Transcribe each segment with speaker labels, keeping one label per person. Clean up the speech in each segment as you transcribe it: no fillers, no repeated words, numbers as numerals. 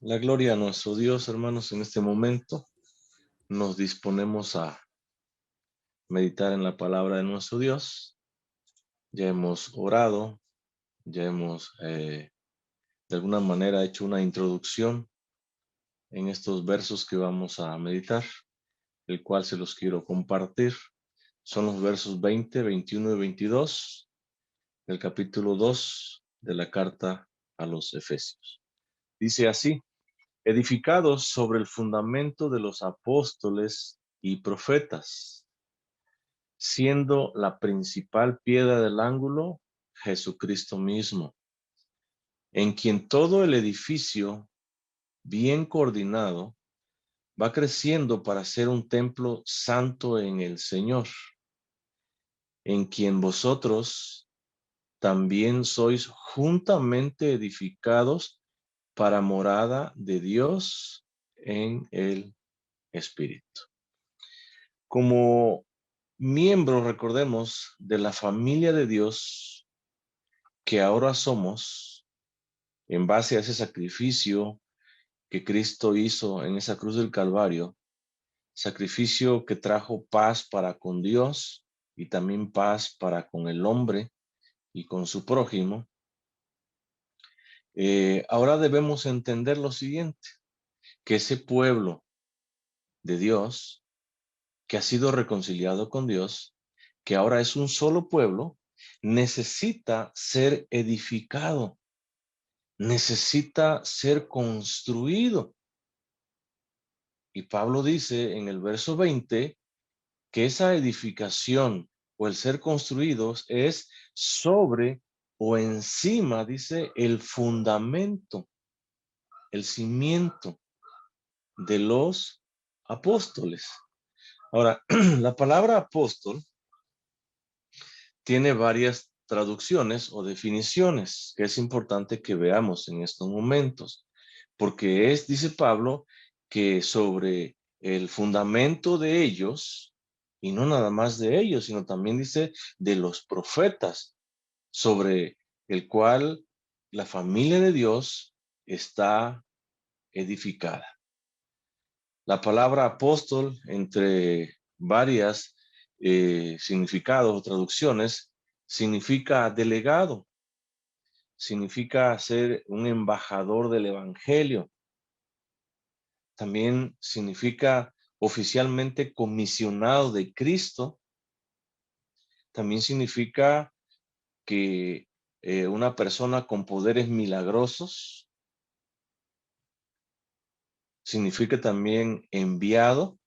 Speaker 1: La gloria a nuestro Dios, hermanos, en este momento nos disponemos a meditar en la palabra de nuestro Dios. Ya hemos orado, ya hemos de alguna manera hecho una introducción en estos versos que vamos a meditar, el cual se los quiero compartir. Son los versos 20, 21 y 22 del capítulo 2 de la carta a los Efesios. Dice así: edificados sobre el fundamento de los apóstoles y profetas, siendo la principal piedra del ángulo Jesucristo mismo, en quien todo el edificio, bien coordinado, va creciendo para ser un templo santo en el Señor, en quien vosotros también sois juntamente edificados para morada de Dios en el Espíritu. Como miembros, recordemos, de la familia de Dios que ahora somos, en base a ese sacrificio que Cristo hizo en esa cruz del Calvario, sacrificio que trajo paz para con Dios y también paz para con el hombre y con su prójimo. Ahora debemos entender lo siguiente, que ese pueblo de Dios que ha sido reconciliado con Dios, que ahora es un solo pueblo, necesita ser edificado, necesita ser construido. Y Pablo dice en el verso 20 que esa edificación o el ser construidos es sobre o encima, dice, el fundamento, el cimiento de los apóstoles. Ahora, la palabra apóstol tiene varias traducciones o definiciones que es importante que veamos en estos momentos, porque dice Pablo, que sobre el fundamento de ellos, y no nada más de ellos, sino también dice de los profetas, sobre el cual la familia de Dios está edificada. La palabra apóstol, entre varias significados o traducciones, significa delegado, significa ser un embajador del evangelio. También significa oficialmente comisionado de Cristo. También significa que una persona con poderes milagrosos. Significa también enviado.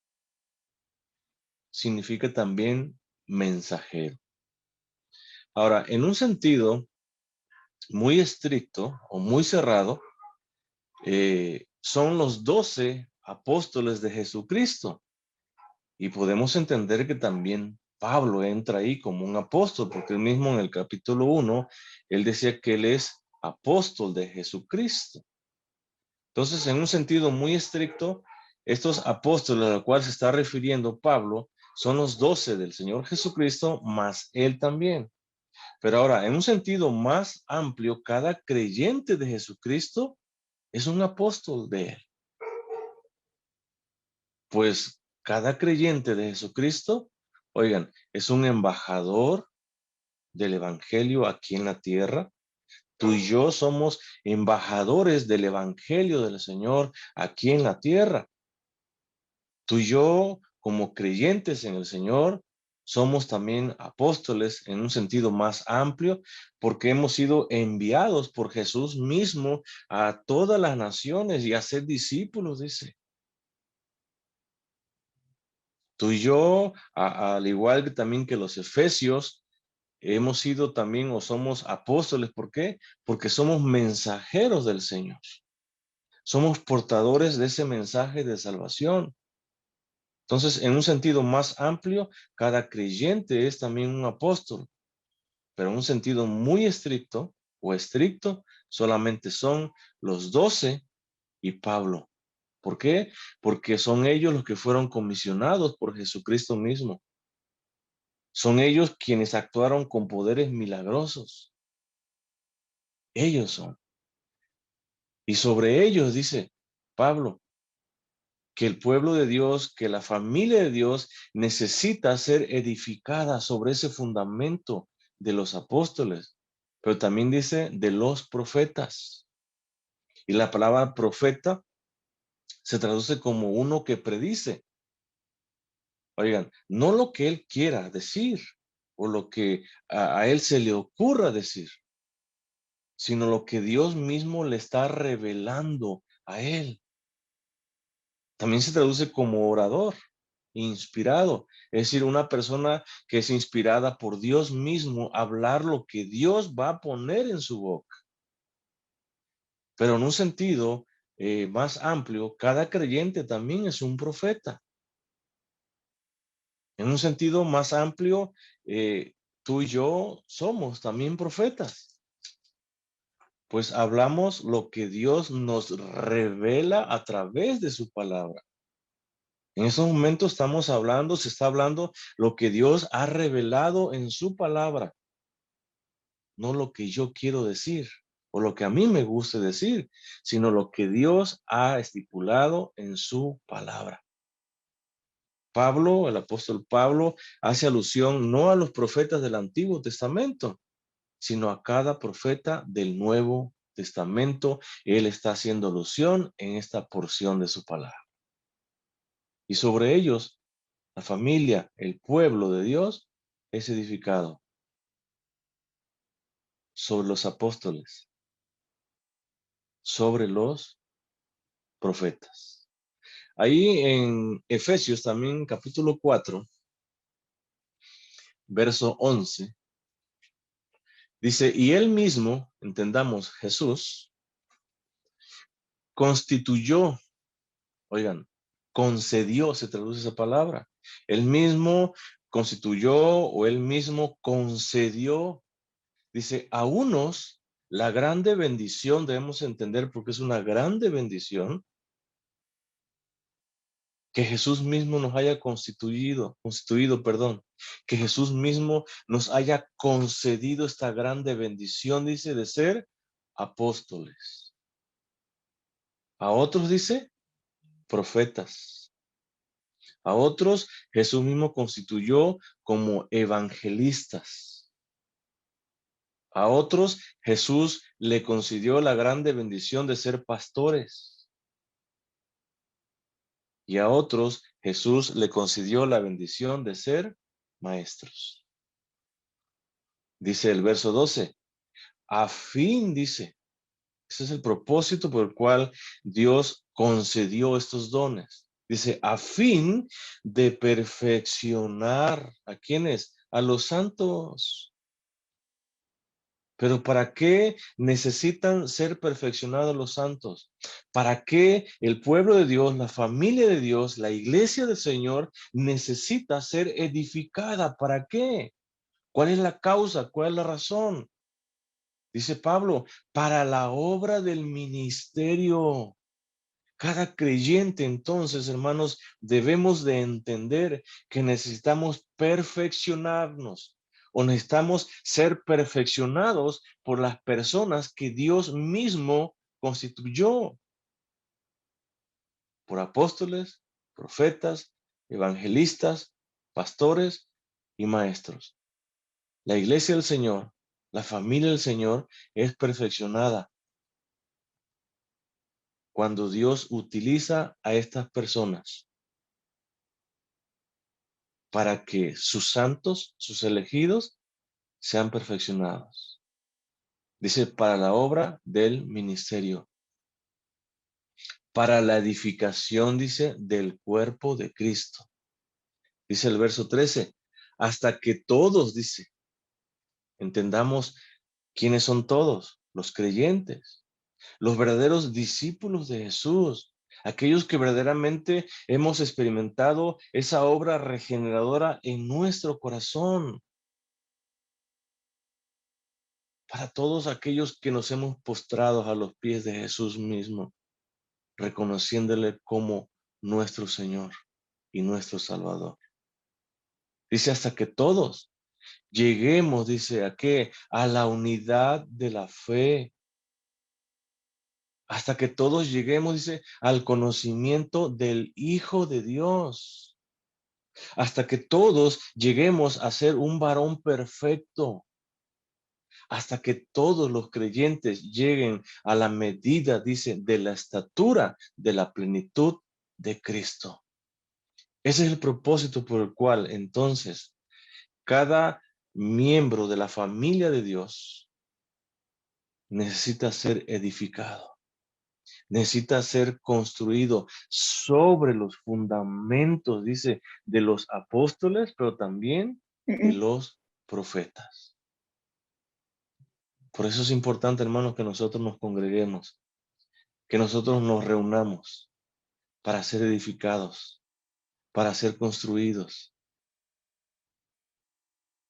Speaker 1: Significa también mensajero. Ahora, en un sentido muy estricto o muy cerrado, son los 12 apóstoles de Jesucristo. Y podemos entender que también Pablo entra ahí como un apóstol, porque él mismo en el capítulo 1, él decía que él es apóstol de Jesucristo. Entonces, en un sentido muy estricto, estos apóstoles a los cuales se está refiriendo Pablo son los 12 del Señor Jesucristo, más él también. Pero ahora, en un sentido más amplio, cada creyente de Jesucristo es un apóstol de él. Pues cada creyente de Jesucristo, oigan, es un embajador del evangelio aquí en la tierra. Tú y yo somos embajadores del evangelio del Señor aquí en la tierra. Tú y yo, como creyentes en el Señor, somos también apóstoles en un sentido más amplio, porque hemos sido enviados por Jesús mismo a todas las naciones y a ser discípulos, dice. Tú y yo, al igual que también que los efesios, hemos sido también o somos apóstoles. ¿Por qué? Porque somos mensajeros del Señor. Somos portadores de ese mensaje de salvación. Entonces, en un sentido más amplio, cada creyente es también un apóstol, pero en un sentido muy estricto o estricto, solamente son los 12 y Pablo. ¿Por qué? Porque son ellos los que fueron comisionados por Jesucristo mismo. Son ellos quienes actuaron con poderes milagrosos. Ellos son. Y sobre ellos dice, Pablo, que el pueblo de Dios, que la familia de Dios necesita ser edificada sobre ese fundamento de los apóstoles, pero también dice de los profetas. Y la palabra profeta se traduce como uno que predice. Oigan, no lo que él quiera decir o lo que a él se le ocurra decir, sino lo que Dios mismo le está revelando a él. También se traduce como orador, inspirado, es decir, una persona que es inspirada por Dios mismo a hablar lo que Dios va a poner en su boca. Pero en un sentido más amplio, cada creyente también es un profeta. En un sentido más amplio, tú y yo somos también profetas, pues hablamos lo que Dios nos revela a través de su palabra. En esos momentos estamos hablando, se está hablando lo que Dios ha revelado en su palabra, no lo que yo quiero decir o lo que a mí me guste decir, sino lo que Dios ha estipulado en su palabra. Pablo, el apóstol Pablo, hace alusión no a los profetas del Antiguo Testamento, sino a cada profeta del Nuevo Testamento. Él está haciendo alusión en esta porción de su palabra. Y sobre ellos, la familia, el pueblo de Dios, es edificado sobre los apóstoles, sobre los profetas. Ahí en Efesios también, capítulo 4, verso 11, dice, y él mismo, entendamos, Jesús, constituyó, oigan, concedió, se traduce esa palabra. Él mismo constituyó o él mismo concedió, dice, a unos la grande bendición, debemos entender porque es una grande bendición que Jesús mismo nos haya constituido, perdón, que Jesús mismo nos haya concedido esta grande bendición, dice, de ser apóstoles. A otros dice, profetas. A otros Jesús mismo constituyó como evangelistas. A otros Jesús le concedió la grande bendición de ser pastores. Y a otros Jesús le concedió la bendición de ser maestros. Dice el verso 12, a fin, dice, ese es el propósito por el cual Dios concedió estos dones. Dice, a fin de perfeccionar, ¿a quiénes? A los santos. Pero ¿para qué necesitan ser perfeccionados los santos? ¿Para qué el pueblo de Dios, la familia de Dios, la iglesia del Señor necesita ser edificada? ¿Para qué? ¿Cuál es la causa? ¿Cuál es la razón? Dice Pablo, para la obra del ministerio. Cada creyente, entonces, hermanos, debemos de entender que necesitamos perfeccionarnos o necesitamos ser perfeccionados por las personas que Dios mismo constituyó, por apóstoles, profetas, evangelistas, pastores y maestros. La iglesia del Señor, la familia del Señor es perfeccionada cuando Dios utiliza a estas personas para que sus santos, sus elegidos, sean perfeccionados. Dice, para la obra del ministerio, para la edificación, dice, del cuerpo de Cristo. Dice el verso 13, hasta que todos, dice, entendamos quiénes son todos, los creyentes, los verdaderos discípulos de Jesús, aquellos que verdaderamente hemos experimentado esa obra regeneradora en nuestro corazón. Para todos aquellos que nos hemos postrado a los pies de Jesús mismo, reconociéndole como nuestro Señor y nuestro Salvador. Dice hasta que todos lleguemos, dice, ¿a qué? A la unidad de la fe, hasta que todos lleguemos, dice, al conocimiento del Hijo de Dios, hasta que todos lleguemos a ser un varón perfecto, hasta que todos los creyentes lleguen a la medida, dice, de la estatura de la plenitud de Cristo. Ese es el propósito por el cual entonces cada miembro de la familia de Dios necesita ser edificado, necesita ser construido sobre los fundamentos, dice, de los apóstoles, pero también de
Speaker 2: Mm-mm.
Speaker 1: los profetas. Por eso es importante, hermanos, que nosotros nos congreguemos, que nosotros nos reunamos para ser edificados, para ser construidos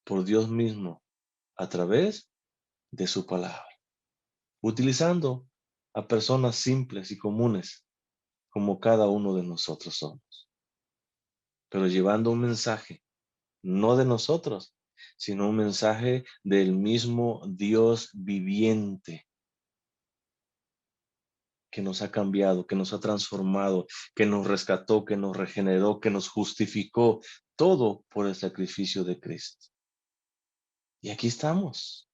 Speaker 1: por Dios mismo a través de su palabra, utilizando a personas simples y comunes como cada uno de nosotros somos, pero llevando un mensaje, no de nosotros, sino un mensaje del mismo Dios viviente que nos ha cambiado, que nos ha transformado, que nos rescató, que nos regeneró, que nos justificó, todo por el sacrificio de Cristo. Y aquí estamos.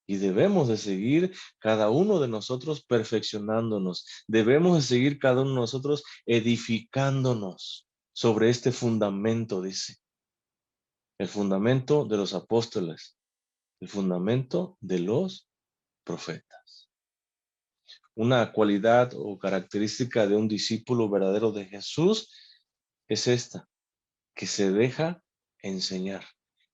Speaker 1: Y debemos de seguir cada uno de nosotros perfeccionándonos. Debemos de seguir cada uno de nosotros edificándonos sobre este fundamento, dice. El fundamento de los apóstoles, el fundamento de los profetas. Una cualidad o característica de un discípulo verdadero de Jesús es esta, que se deja enseñar,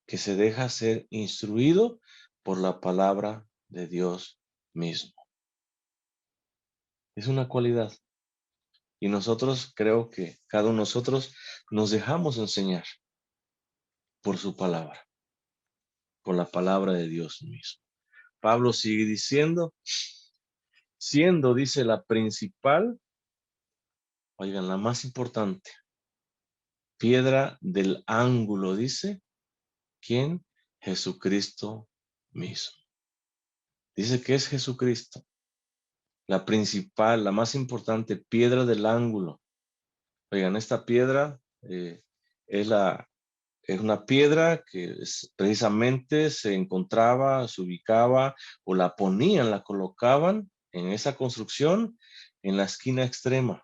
Speaker 1: que se deja ser instruido por la palabra de Dios mismo. Es una cualidad. Y nosotros, creo que cada uno de nosotros nos dejamos enseñar por su palabra, por la palabra de Dios mismo. Pablo sigue diciendo, siendo, dice, la principal, oigan, la más importante, piedra del ángulo, dice, ¿quién? Jesucristo mismo. Dice que es Jesucristo, la principal, la más importante piedra del ángulo. Oigan, esta piedra es es una piedra que precisamente se encontraba, se ubicaba o la ponían, la colocaban en esa construcción en la esquina extrema,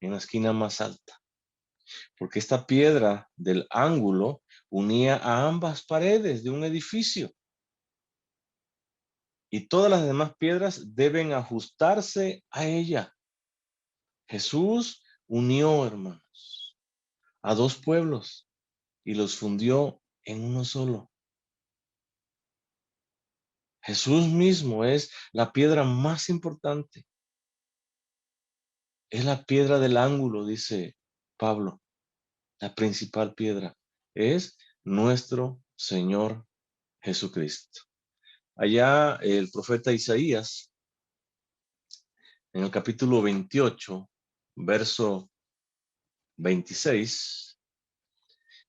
Speaker 1: en la esquina más alta. Porque esta piedra del ángulo unía a ambas paredes de un edificio. Y todas las demás piedras deben ajustarse a ella. Jesús unió, hermanos, a dos pueblos y los fundió en uno solo. Jesús mismo es la piedra más importante. Es la piedra del ángulo, dice Pablo. La principal piedra es nuestro Señor Jesucristo. Allá el profeta Isaías, en el capítulo 28, verso 26,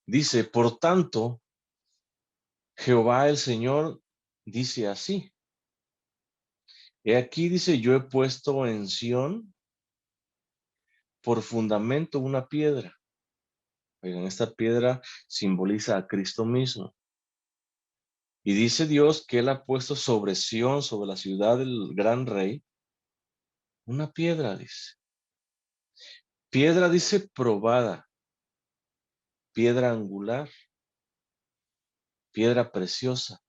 Speaker 1: dice, por tanto, Jehová el Señor dice así. He aquí, dice, yo he puesto en Sión por fundamento una piedra. Oigan, esta piedra simboliza a Cristo mismo. Y dice Dios que Él ha puesto sobre Sión, sobre la ciudad del gran rey, una piedra, dice. Piedra, dice, probada, piedra angular, piedra preciosa,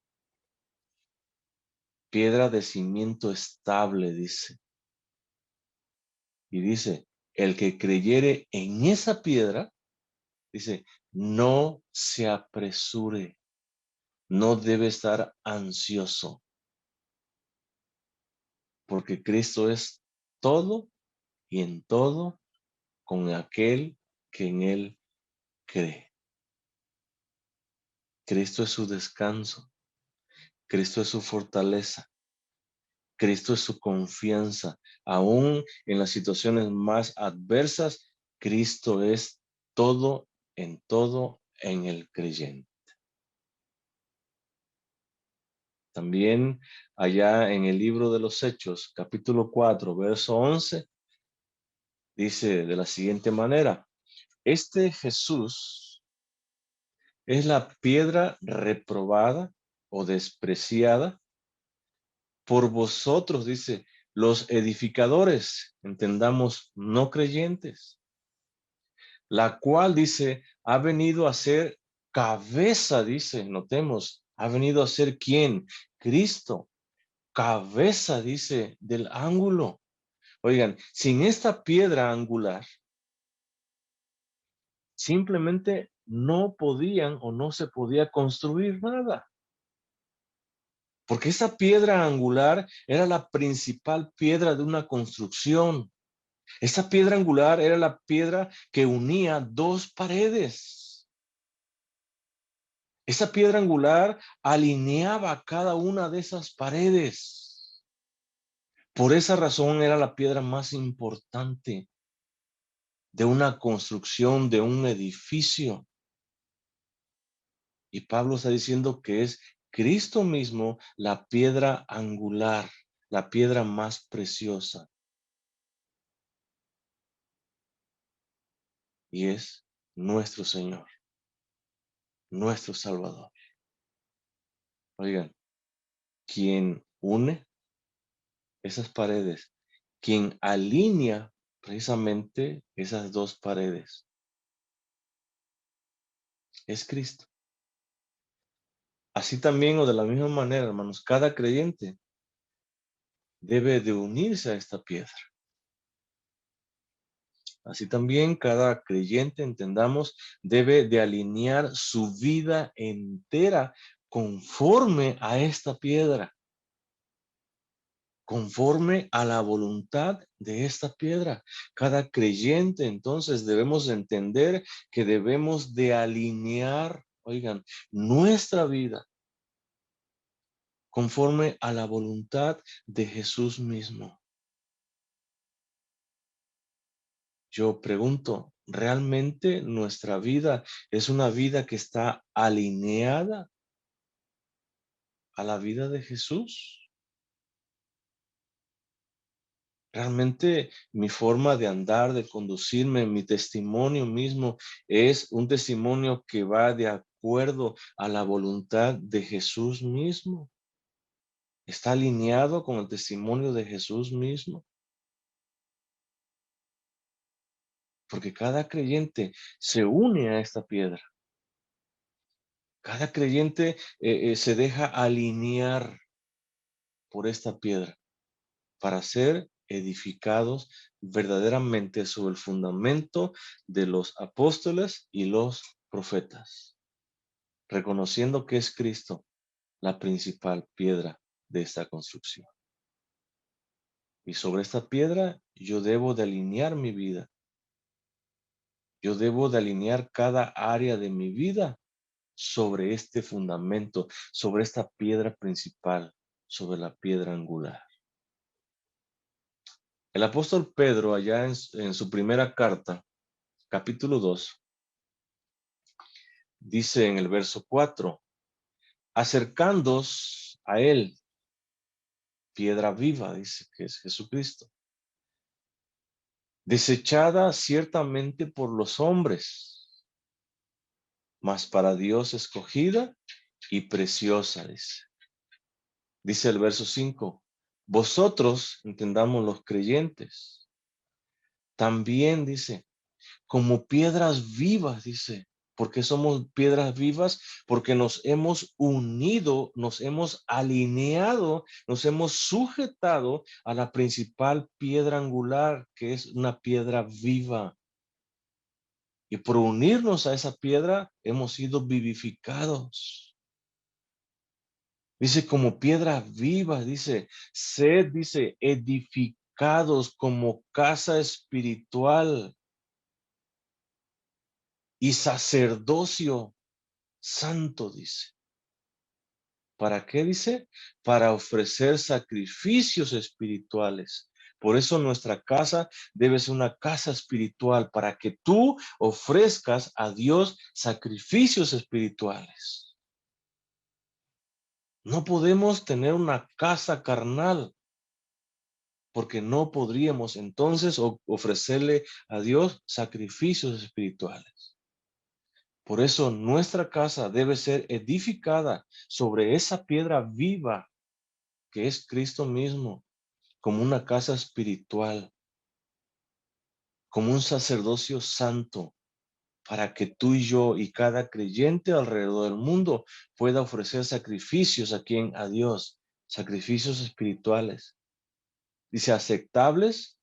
Speaker 1: piedra de cimiento estable, dice. Y dice, el que creyere en esa piedra, dice, no se apresure, no debe estar ansioso, porque Cristo es todo y en todo con aquel que en él cree. Cristo es su descanso, Cristo es su fortaleza, Cristo es su confianza. Aún en las situaciones más adversas, Cristo es todo en el creyente. También allá en el libro de los Hechos, capítulo 4, verso 11, dice de la siguiente manera: este Jesús es la piedra reprobada o despreciada por vosotros, dice, los edificadores, entendamos, no creyentes, la cual, dice, ha venido a ser cabeza, dice, notemos, ha venido a ser ¿quién? Cristo, cabeza, dice, del ángulo. Oigan, sin esta piedra angular, simplemente no podían o no se podía construir nada. Porque esa piedra angular era la principal piedra de una construcción. Esa piedra angular era la piedra que unía dos paredes. Esa piedra angular alineaba cada una de esas paredes. Por esa razón era la piedra más importante de una construcción, de un edificio. Y Pablo está diciendo que es Cristo mismo la piedra angular, la piedra más preciosa. Y es nuestro Señor, nuestro Salvador. Oigan, quien une esas paredes, quien alinea precisamente esas dos paredes, es Cristo. Así también, o de la misma manera, hermanos, cada creyente debe de unirse a esta piedra. Así también cada creyente, entendamos, debe de alinear su vida entera conforme a esta piedra, conforme a la voluntad de esta piedra. Cada creyente, entonces, debemos entender que debemos de alinear, oigan, nuestra vida conforme a la voluntad de Jesús mismo. Yo pregunto, ¿realmente nuestra vida es una vida que está alineada a la vida de Jesús? Realmente mi forma de andar, de conducirme, mi testimonio mismo es un testimonio que va de acuerdo a la voluntad de Jesús mismo. ¿Está alineado con el testimonio de Jesús mismo? Porque cada creyente se une a esta piedra. Cada creyente se deja alinear por esta piedra para ser edificados verdaderamente sobre el fundamento de los apóstoles y los profetas, reconociendo que es Cristo la principal piedra de esta construcción. Y sobre esta piedra yo debo de alinear mi vida. Yo debo de alinear cada área de mi vida sobre este fundamento, sobre esta piedra principal, sobre la piedra angular. El apóstol Pedro, allá en su primera carta, capítulo 2, dice en el verso 4, acercándoos a él, piedra viva, dice que es Jesucristo, desechada ciertamente por los hombres, mas para Dios escogida y preciosa, dice. Dice el verso 5, vosotros, entendamos los creyentes, también dice, como piedras vivas, dice. Porque somos piedras vivas, porque nos hemos unido, nos hemos alineado, nos hemos sujetado a la principal piedra angular, que es una piedra viva. Y por unirnos a esa piedra, hemos sido vivificados. Dice, como piedra viva, dice, sed, dice, edificados como casa espiritual y sacerdocio santo, dice. ¿Para qué dice? Para ofrecer sacrificios espirituales. Por eso nuestra casa debe ser una casa espiritual, para que tú ofrezcas a Dios sacrificios espirituales. No podemos tener una casa carnal, porque no podríamos entonces ofrecerle a Dios sacrificios espirituales. Por eso nuestra casa debe ser edificada sobre esa piedra viva que es Cristo mismo, como una casa espiritual, como un sacerdocio santo, para que tú y yo y cada creyente alrededor del mundo pueda ofrecer sacrificios a Dios, sacrificios espirituales. Dice, aceptables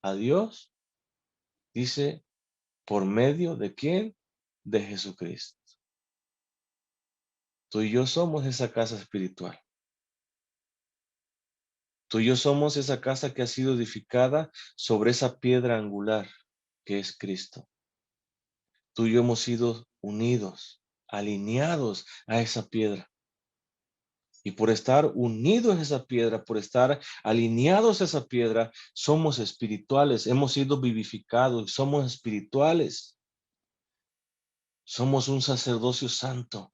Speaker 1: a Dios, dice, ¿por medio de quién? De Jesucristo. Tú y yo somos esa casa espiritual. Tú y yo somos esa casa que ha sido edificada sobre esa piedra angular que es Cristo. Tú y yo hemos sido unidos, alineados a esa piedra. Y por estar unidos a esa piedra, por estar alineados a esa piedra, somos espirituales, hemos sido vivificados, somos espirituales. Somos un sacerdocio santo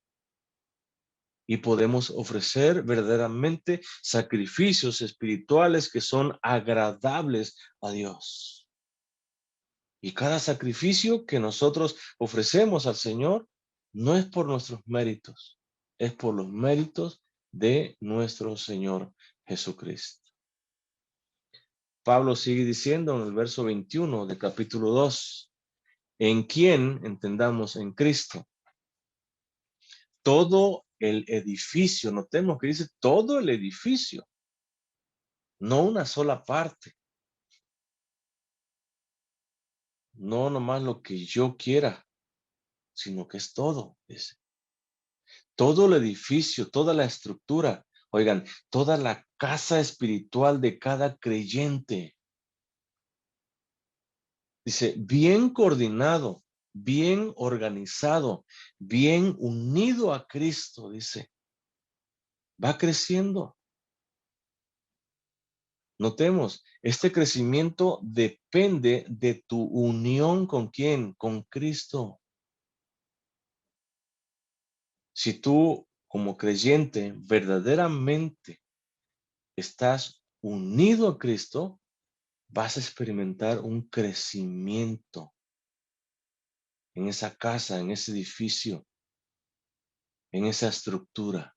Speaker 1: y podemos ofrecer verdaderamente sacrificios espirituales que son agradables a Dios. Y cada sacrificio que nosotros ofrecemos al Señor no es por nuestros méritos, es por los méritos de nuestro Señor Jesucristo. Pablo sigue diciendo en el verso 21 del capítulo 2, en quien, entendamos, en Cristo, todo el edificio, notemos que dice todo el edificio, no una sola parte, no nomás lo que yo quiera, sino que es todo, dice. Todo el edificio, toda la estructura, oigan, toda la casa espiritual de cada creyente, dice, bien coordinado, bien organizado, bien unido a Cristo, dice, va creciendo. Notemos, este crecimiento depende de tu unión con quién, con Cristo. Si tú como creyente verdaderamente estás unido a Cristo, vas a experimentar un crecimiento en esa casa, en ese edificio, en esa estructura,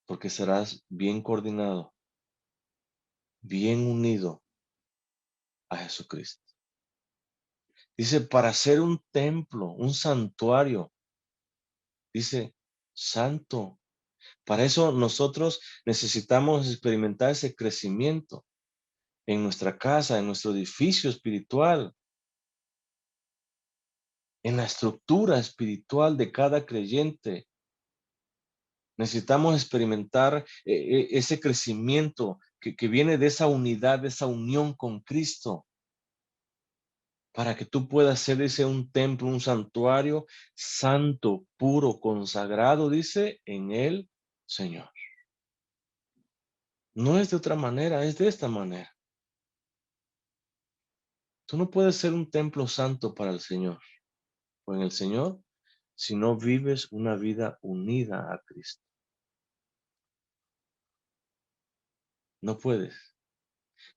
Speaker 1: porque serás bien coordinado, bien unido a Jesucristo. Dice, para ser un templo, un santuario, dice, santo. Para eso nosotros necesitamos experimentar ese crecimiento en nuestra casa, en nuestro edificio espiritual, en la estructura espiritual de cada creyente. Necesitamos experimentar ese crecimiento que viene de esa unidad, de esa unión con Cristo, para que tú puedas ser, dice, un templo, un santuario santo, puro, consagrado, dice, en el Señor. No es de otra manera, es de esta manera. Tú no puedes ser un templo santo para el Señor o en el Señor si no vives una vida unida a Cristo. No puedes.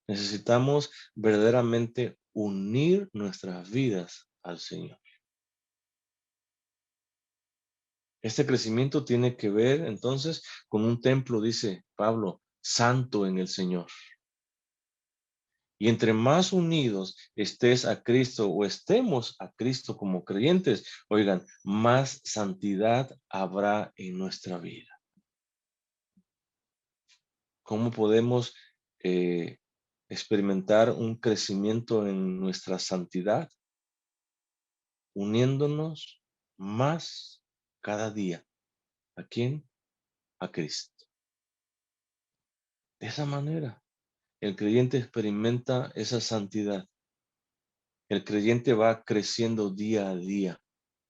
Speaker 1: Necesitamos verdaderamente unir nuestras vidas al Señor. Este crecimiento tiene que ver entonces con un templo, dice Pablo, santo en el Señor. Y entre más unidos estés a Cristo o estemos a Cristo como creyentes, oigan, más santidad habrá en nuestra vida. ¿Cómo podemos experimentar un crecimiento en nuestra santidad? Uniéndonos más cada día. ¿A quién? A Cristo. De esa manera, el creyente experimenta esa santidad. El creyente va creciendo día a día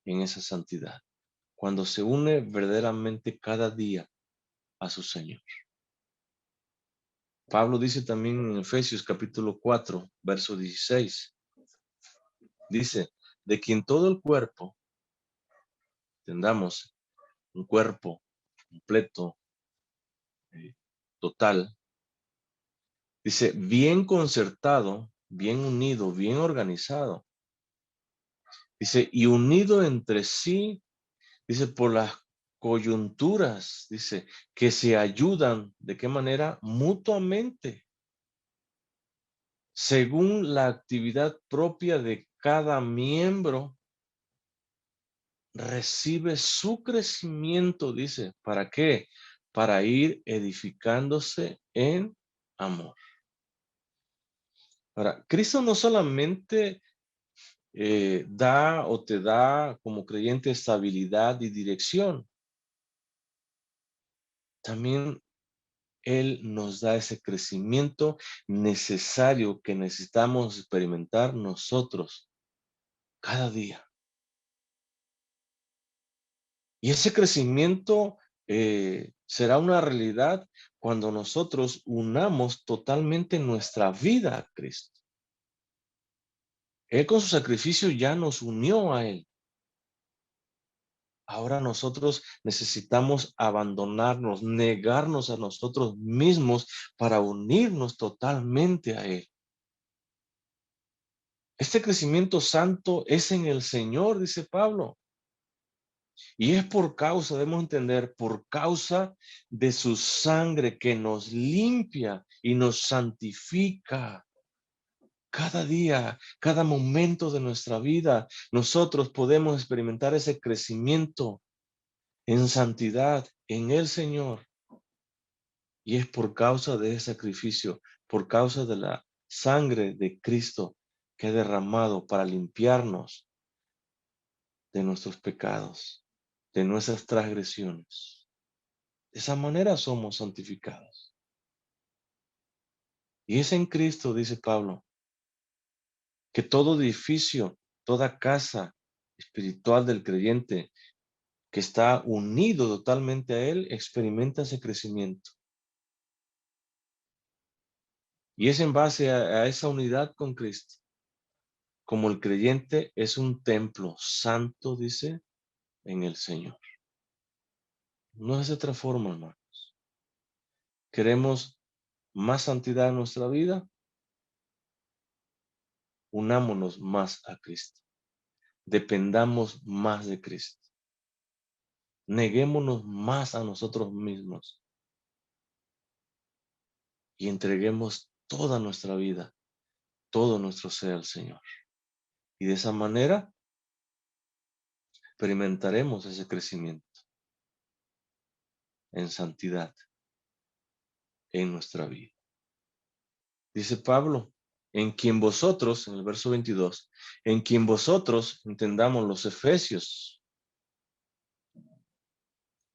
Speaker 1: en esa santidad. Cuando se une verdaderamente cada día a su Señor. Pablo dice también en Efesios capítulo 4, verso 16. Dice, de quien todo el cuerpo, entendamos, un cuerpo completo, total. Dice, bien concertado, bien unido, bien organizado. Dice, y unido entre sí, dice, por las coyunturas, dice, que se ayudan, ¿de qué manera? Mutuamente, según la actividad propia de cada miembro, recibe su crecimiento, dice, ¿para qué? Para ir edificándose en amor. Ahora, Cristo no solamente da o te da como creyente estabilidad y dirección, también Él nos da ese crecimiento necesario que necesitamos experimentar nosotros cada día. Y ese crecimiento será una realidad cuando nosotros unamos totalmente nuestra vida a Cristo. Él con su sacrificio ya nos unió a Él. Ahora nosotros necesitamos abandonarnos, negarnos a nosotros mismos para unirnos totalmente a Él. Este crecimiento santo es en el Señor, dice Pablo. Y es por causa, debemos entender, por causa de su sangre que nos limpia y nos santifica. Cada día, cada momento de nuestra vida, nosotros podemos experimentar ese crecimiento en santidad en el Señor. Y es por causa de ese sacrificio, por causa de la sangre de Cristo que ha derramado para limpiarnos de nuestros pecados, de nuestras transgresiones. De esa manera somos santificados. Y es en Cristo, dice Pablo, que todo edificio, toda casa espiritual del creyente que está unido totalmente a Él, experimenta ese crecimiento. Y es en base a esa unidad con Cristo. Como el creyente es un templo santo, dice, en el Señor. No es de otra forma, hermanos. ¿Queremos más santidad en nuestra vida? Unámonos más a Cristo. Dependamos más de Cristo. Neguémonos más a nosotros mismos y entreguemos toda nuestra vida, todo nuestro ser al Señor. Y de esa manera experimentaremos ese crecimiento en santidad en nuestra vida. Dice Pablo, en quien vosotros, en el verso 22, en quien vosotros, entendamos los efesios,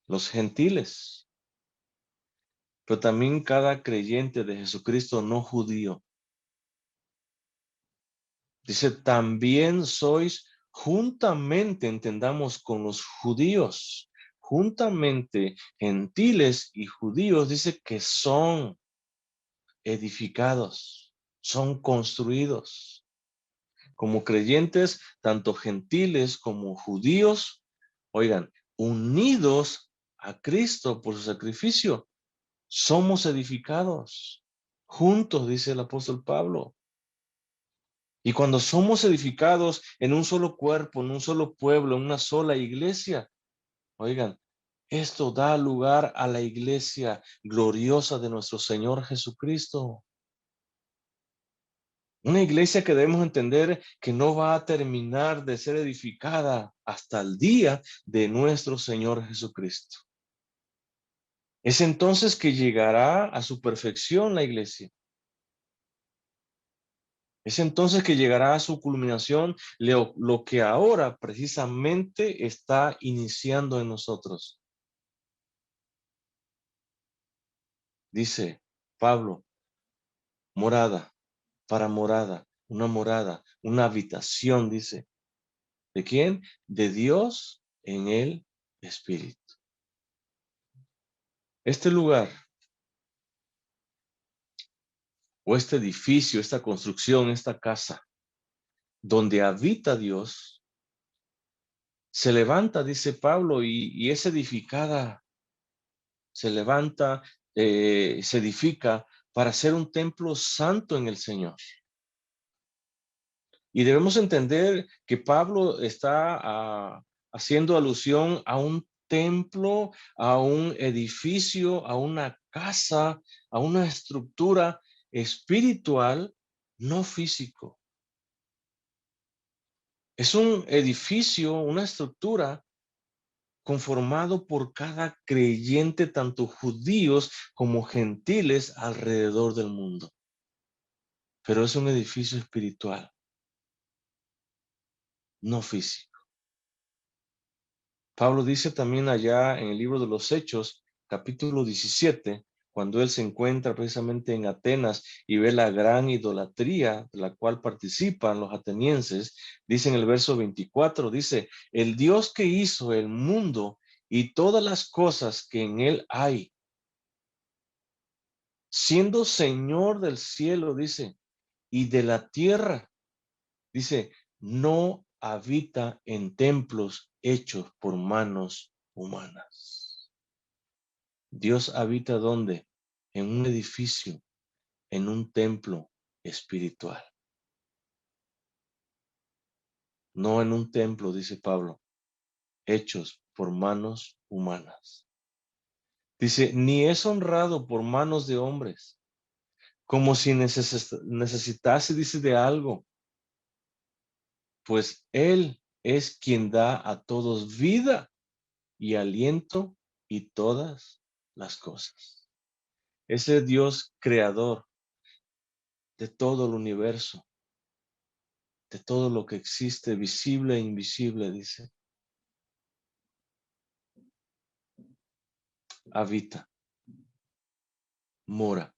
Speaker 1: los gentiles, pero también cada creyente de Jesucristo no judío. Dice, también sois juntamente, entendamos, con los judíos, juntamente gentiles y judíos, dice que son edificados, son construidos. Como creyentes, tanto gentiles como judíos, oigan, unidos a Cristo por su sacrificio, somos edificados juntos, dice el apóstol Pablo. Y cuando somos edificados en un solo cuerpo, en un solo pueblo, en una sola iglesia, oigan, esto da lugar a la iglesia gloriosa de nuestro Señor Jesucristo. Una iglesia que debemos entender que no va a terminar de ser edificada hasta el día de nuestro Señor Jesucristo. Es entonces que llegará a su perfección la iglesia. Es entonces que llegará a su culminación lo que ahora precisamente está iniciando en nosotros. Dice Pablo, morada, para morada, una habitación, dice. ¿De quién? De Dios en el Espíritu. Este lugar o este edificio, esta construcción, esta casa, donde habita Dios, se levanta, dice Pablo, y es edificada, se levanta, se edifica para ser un templo santo en el Señor. Y debemos entender que Pablo está haciendo alusión a un templo, a un edificio, a una casa, a una estructura espiritual, no físico. Es un edificio, una estructura conformado por cada creyente, tanto judíos como gentiles alrededor del mundo. Pero es un edificio espiritual, no físico. Pablo dice también allá en el libro de los Hechos, capítulo 17, cuando él se encuentra precisamente en Atenas y ve la gran idolatría de la cual participan los atenienses, dice en el verso 24, dice, el Dios que hizo el mundo y todas las cosas que en él hay, siendo Señor del cielo, dice, y de la tierra, dice, no habita en templos hechos por manos humanas. Dios habita ¿dónde? En un edificio, en un templo espiritual. No en un templo, dice Pablo, hechos por manos humanas. Dice, ni es honrado por manos de hombres, como si necesitase, dice, de algo, pues Él es quien da a todos vida y aliento y todas las cosas. Ese Dios creador de todo el universo, de todo lo que existe, visible e invisible, dice, habita, mora,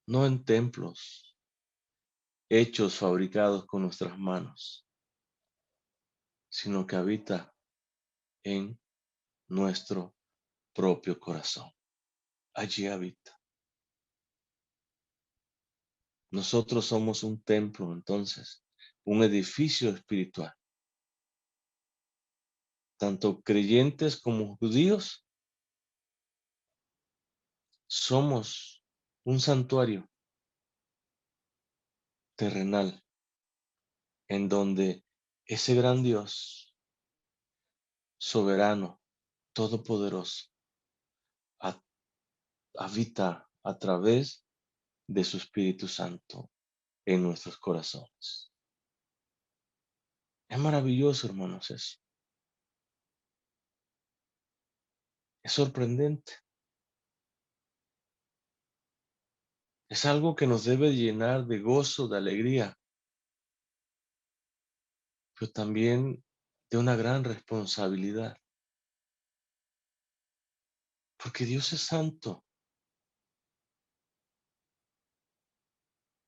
Speaker 1: no en templos hechos, fabricados con nuestras manos, sino que habita en nuestro propio corazón. Allí habita. Nosotros somos un templo, entonces, un edificio espiritual. Tanto creyentes como judíos, somos un santuario terrenal en donde ese gran Dios, soberano, todopoderoso, habita a través de su Espíritu Santo en nuestros corazones. Es maravilloso, hermanos, eso. Es sorprendente. Es algo que nos debe llenar de gozo, de alegría, pero también de una gran responsabilidad. Porque Dios es santo.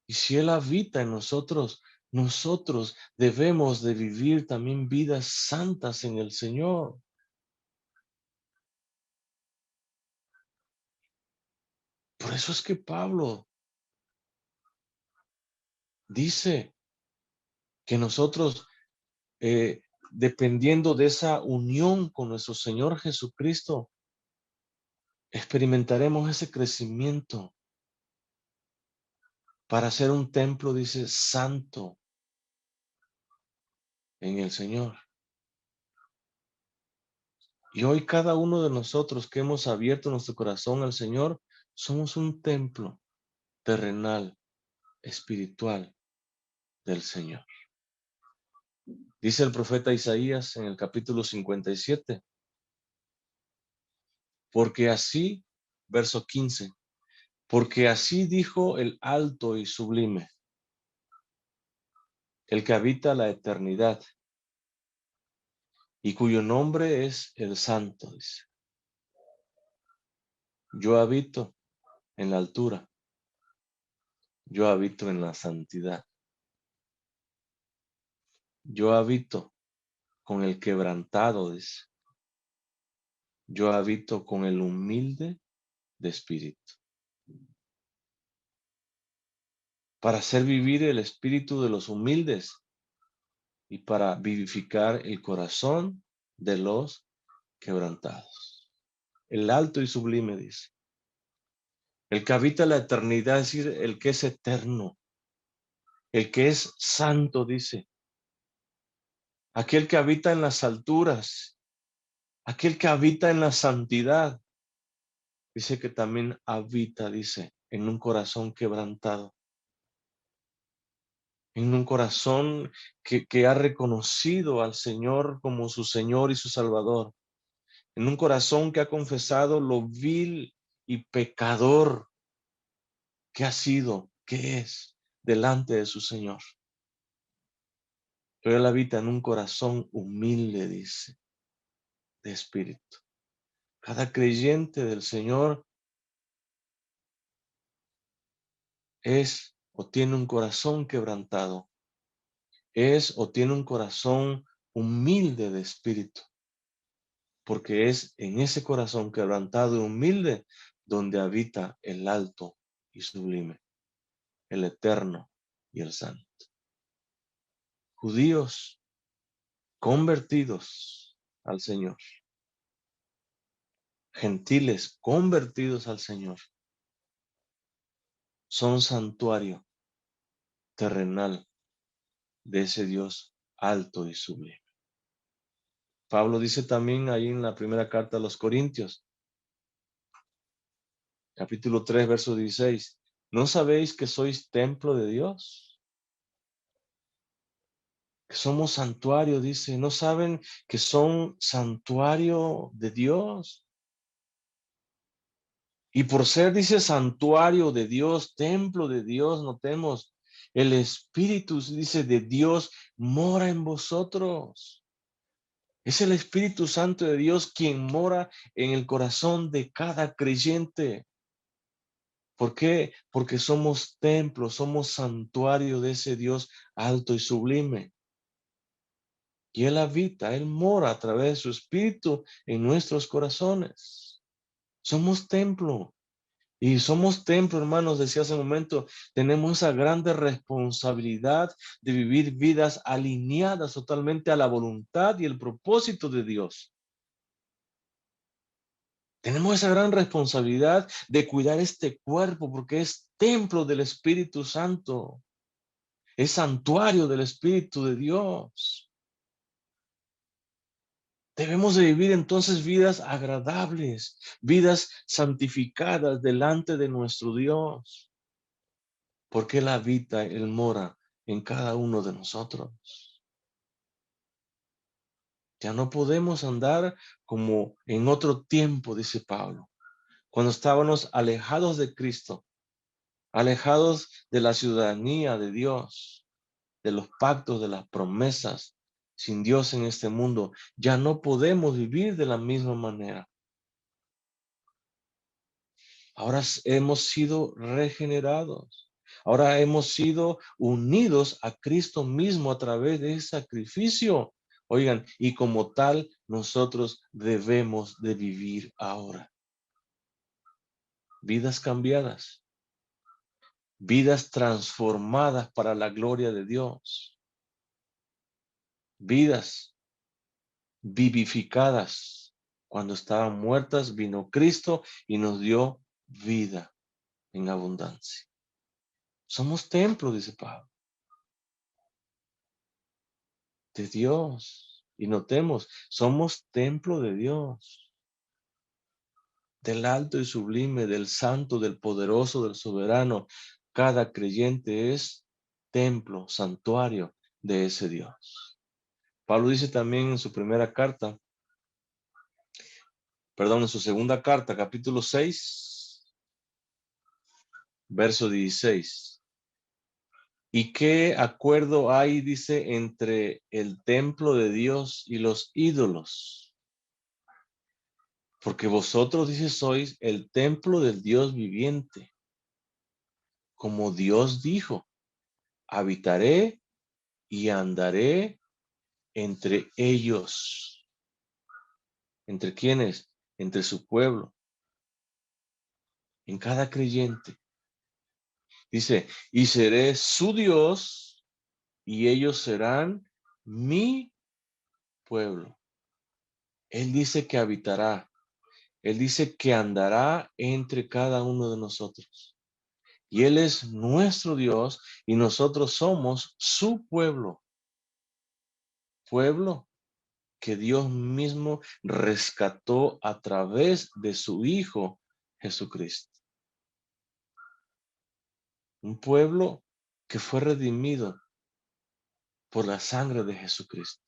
Speaker 1: Y si Él habita en nosotros, nosotros debemos de vivir también vidas santas en el Señor. Por eso es que Pablo dice que nosotros, dependiendo de esa unión con nuestro Señor Jesucristo, experimentaremos ese crecimiento para ser un templo, dice, santo en el Señor. Y hoy cada uno de nosotros que hemos abierto nuestro corazón al Señor, somos un templo terrenal, espiritual del Señor. Dice el profeta Isaías en el capítulo 57, porque así, verso 15, porque así dijo el alto y sublime, el que habita la eternidad y cuyo nombre es el Santo, dice. Yo habito en la altura, yo habito en la santidad, yo habito con el quebrantado, dice. Yo habito con el humilde de espíritu. Para hacer vivir el espíritu de los humildes, y para vivificar el corazón de los quebrantados. El alto y sublime, dice. El que habita la eternidad, es decir, el que es eterno, el que es santo, dice. Aquel que habita en las alturas, aquel que habita en la santidad, dice que también habita, dice, en un corazón quebrantado, en un corazón que ha reconocido al Señor como su Señor y su Salvador, en un corazón que ha confesado lo vil y pecador que ha sido, que es delante de su Señor. Pero Él habita en un corazón humilde, dice, de espíritu. Cada creyente del Señor es o tiene un corazón quebrantado, es o tiene un corazón humilde de espíritu, porque es en ese corazón quebrantado y humilde donde habita el alto y sublime, el eterno y el santo. Judíos convertidos al Señor, gentiles convertidos al Señor, son santuario terrenal de ese Dios alto y sublime. Pablo dice también ahí en la primera carta a los Corintios, capítulo 3, verso 16, ¿no sabéis que sois templo de Dios? Que somos santuario, dice, ¿no saben que son santuario de Dios? Y por ser, dice, santuario de Dios, templo de Dios, notemos, el Espíritu, dice, de Dios mora en vosotros. Es el Espíritu Santo de Dios quien mora en el corazón de cada creyente. ¿Por qué? Porque somos templo, somos santuario de ese Dios alto y sublime. Y Él habita, Él mora a través de su Espíritu en nuestros corazones. Somos templo. Y somos templo, hermanos, decía hace un momento, tenemos esa grande responsabilidad de vivir vidas alineadas totalmente a la voluntad y el propósito de Dios. Tenemos esa gran responsabilidad de cuidar este cuerpo porque es templo del Espíritu Santo, es santuario del Espíritu de Dios. Debemos de vivir entonces vidas agradables, vidas santificadas delante de nuestro Dios, porque Él habita, Él mora en cada uno de nosotros. Ya no podemos andar como en otro tiempo, dice Pablo, cuando estábamos alejados de Cristo, alejados de la ciudadanía de Dios, de los pactos, de las promesas, sin Dios en este mundo. Ya no podemos vivir de la misma manera. Ahora hemos sido regenerados. Ahora hemos sido unidos a Cristo mismo a través de ese sacrificio. Oigan, y como tal, nosotros debemos de vivir ahora. Vidas cambiadas, vidas transformadas para la gloria de Dios, vidas vivificadas. Cuando estaban muertas, vino Cristo y nos dio vida en abundancia. Somos templo, dice Pablo, de Dios. Y notemos, somos templo de Dios, del alto y sublime, del santo, del poderoso, del soberano. Cada creyente es templo, santuario de ese Dios. Pablo dice también en su primera carta, en su segunda carta, capítulo 6, verso 16. ¿Y qué acuerdo hay, dice, entre el templo de Dios y los ídolos? Porque vosotros, dice, sois el templo del Dios viviente. Como Dios dijo, habitaré y andaré entre ellos. ¿Entre quiénes? Entre su pueblo. En cada creyente. Dice, y seré su Dios y ellos serán mi pueblo. Él dice que habitará. Él dice que andará entre cada uno de nosotros. Y Él es nuestro Dios y nosotros somos su pueblo. Pueblo que Dios mismo rescató a través de su Hijo Jesucristo. Un pueblo que fue redimido por la sangre de Jesucristo.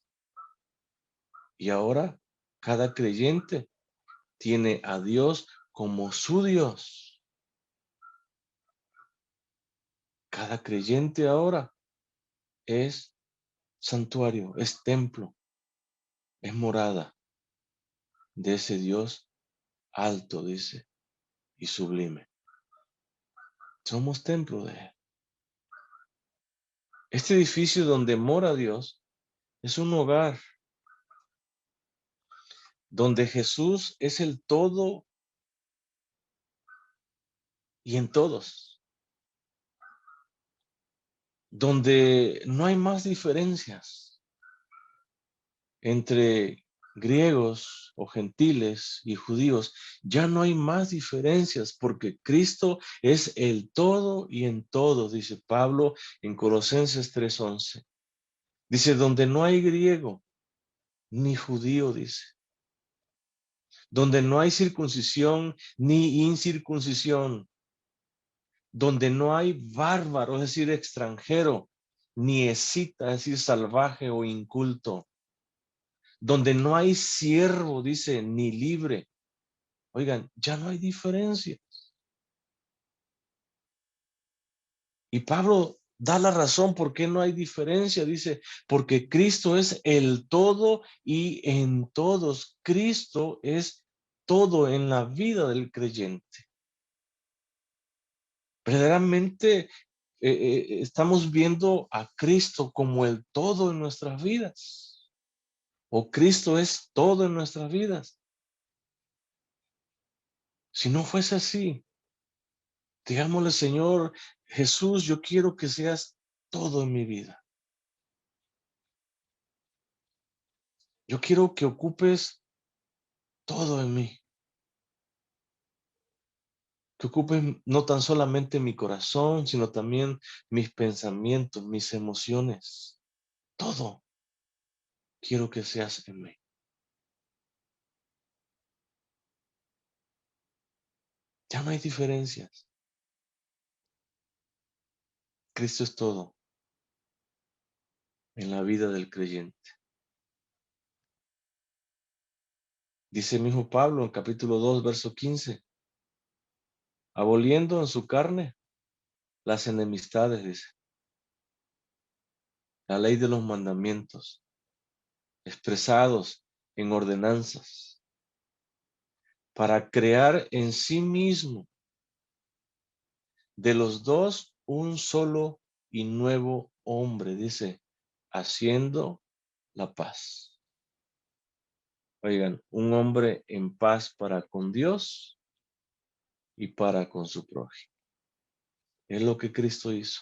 Speaker 1: Y ahora cada creyente tiene a Dios como su Dios. Cada creyente ahora es santuario, es templo, es morada de ese Dios alto, dice, y sublime. Somos templo de Él. Este edificio donde mora Dios es un hogar donde Jesús es el todo y en todos, donde no hay más diferencias entre griegos o gentiles y judíos. Ya no hay más diferencias porque Cristo es el todo y en todos, dice Pablo en Colosenses 3:11. Dice, donde no hay griego ni judío, dice, donde no hay circuncisión ni incircuncisión, donde no hay bárbaro, es decir, extranjero, ni escita, es decir, salvaje o inculto, donde no hay siervo, dice, ni libre. Oigan, ya no hay diferencia. Y Pablo da la razón por qué no hay diferencia. Dice, porque Cristo es el todo y en todos. Cristo es todo en la vida del creyente. Verdaderamente estamos viendo a Cristo como el todo en nuestras vidas. O Cristo es todo en nuestras vidas. Si no fuese así, digámosle, Señor Jesús, yo quiero que seas todo en mi vida. Yo quiero que ocupes todo en mí. Que ocupes no tan solamente mi corazón, sino también mis pensamientos, mis emociones. Todo quiero que seas en mí. Ya no hay diferencias. Cristo es todo en la vida del creyente. Dice mi hijo Pablo en capítulo 2, verso 15, aboliendo en su carne las enemistades, dice, la ley de los mandamientos, expresados en ordenanzas, para crear en sí mismo de los dos un solo y nuevo hombre, dice, haciendo la paz. Oigan, un hombre en paz para con Dios y para con su prójimo. Es lo que Cristo hizo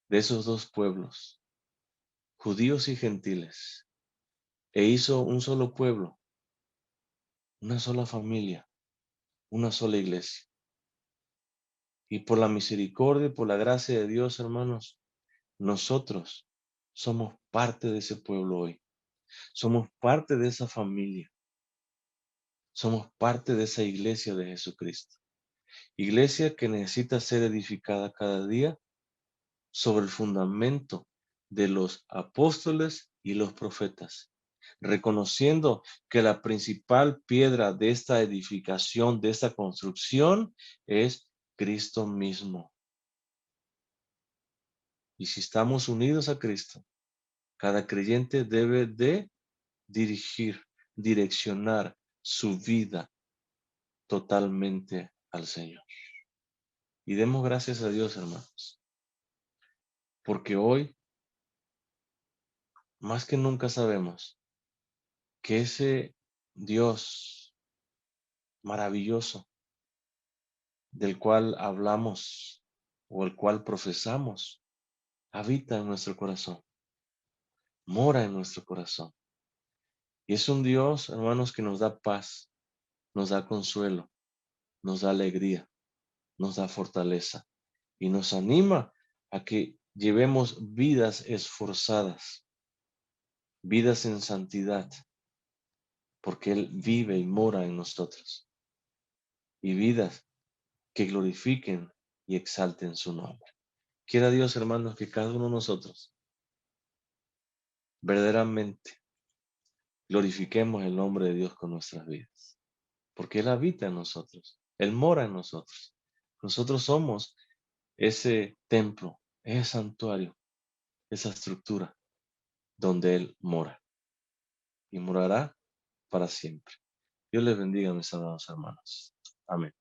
Speaker 1: de esos dos pueblos, judíos y gentiles, e hizo un solo pueblo, una sola familia, una sola iglesia. Y por la misericordia y por la gracia de Dios, hermanos, nosotros somos parte de ese pueblo hoy. Somos parte de esa familia. Somos parte de esa iglesia de Jesucristo. Iglesia que necesita ser edificada cada día sobre el fundamento de los apóstoles y los profetas, reconociendo que la principal piedra de esta edificación, de esta construcción, es Cristo mismo. Y si estamos unidos a Cristo, cada creyente debe de dirigir, direccionar su vida totalmente al Señor. Y demos gracias a Dios, hermanos, porque hoy, más que nunca sabemos que ese Dios maravilloso del cual hablamos o el cual profesamos, habita en nuestro corazón. mora en nuestro corazón. Y es un Dios, hermanos, que nos da paz, nos da consuelo, nos da alegría, nos da fortaleza y nos anima a que llevemos vidas esforzadas, vidas en santidad, porque Él vive y mora en nosotros, y vidas que glorifiquen y exalten su nombre. Quiera Dios, hermanos, que cada uno de nosotros verdaderamente glorifiquemos el nombre de Dios con nuestras vidas, porque Él habita en nosotros, Él mora en nosotros. Nosotros somos ese templo, ese santuario, esa estructura donde Él mora y morará para siempre. Dios les bendiga, mis amados hermanos. Amén.